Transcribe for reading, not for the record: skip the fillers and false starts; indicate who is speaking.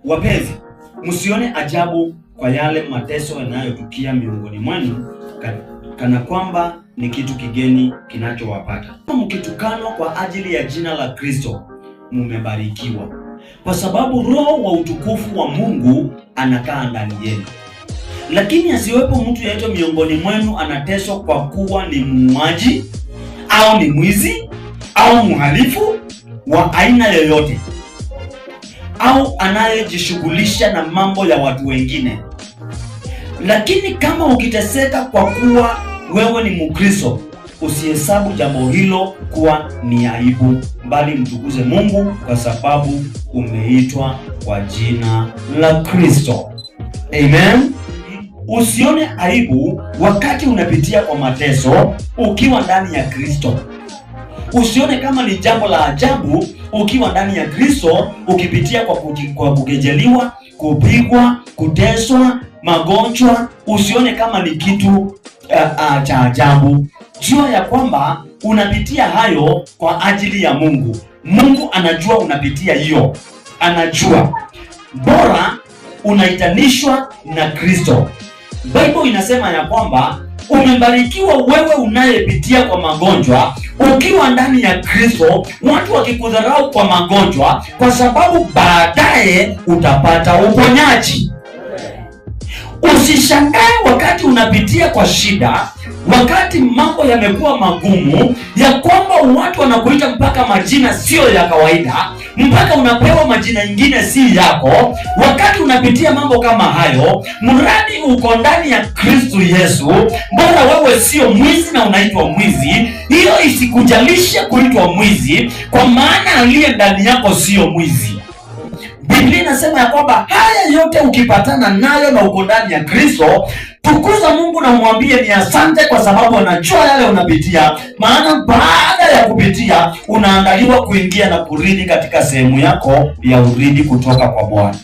Speaker 1: Wapenzi, msione ajabu kwa yale mateso yanayotukia miongoni mwenu kana kwamba ni kitu kigeni kinachowapata. Mkitukanwa kwa ajili ya jina la Kristo, mmebarikiwa, kwa sababu Roho wa utukufu wa Mungu anakaa ndani yenu. Lakini asiwepo mtu yeyote miongoni mwenu anateswa kwa kuwa ni muuaji au ni mwizi au mhalifu wa aina yoyote, au anayejishughulisha na mambo ya watu wengine. Lakini kama ukiteseka kwa kuwa wewe ni Mkristo, usihesabu jambo hilo kuwa ni aibu, bali mtukuze Mungu kwa sababu umeitwa kwa jina la Kristo. Amen. Usione aibu wakati unapitia kwa mateso ukiwa ndani ya Kristo. Usione kama ni jambo la ajabu ukiwa ndani ya Kristo, ukipitia kwa kukejeliwa, kupigwa, kuteswa, magonjwa. Usione kama ni kitu cha ajabu. Jua ya kwamba unapitia hayo kwa ajili ya Mungu. Mungu anajua unapitia hiyo. Anajua. Bora unaitanishwa na Kristo. Bible inasema ya kwamba umebarikiwa wewe unayepitia kwa magonjwa ukiwa ndani ya Kristo, watu wakikudharau kwa magonjwa, kwa sababu baadaye utapata uponyaji. Usishangae wakati unapitia kwa shida, wakati mambo yamekuwa magumu, ya kwamba watu wanakuita mpaka majina sio ya kawaida, mpaka unapewa majina ingine si yako. Wakati unapitia mambo kama hayo, mradi uko ndani ya Kristo Yesu, bora wewe sio mwizi na unaitwa mwizi, hiyo isikujalishe kuitwa mwizi, kwa maana aliye ndani yako sio mwizi. Biblia inasema ya kwamba haya yote ukipatana nayo na uko ndani ya Kristo, tukuza Mungu na mwambie ni asante, kwa sababu anajua yale unapitia, maana baada ya kupitia unaandaliwa kuingia na kuridi katika sehemu yako ya uridi kutoka kwa Bwana.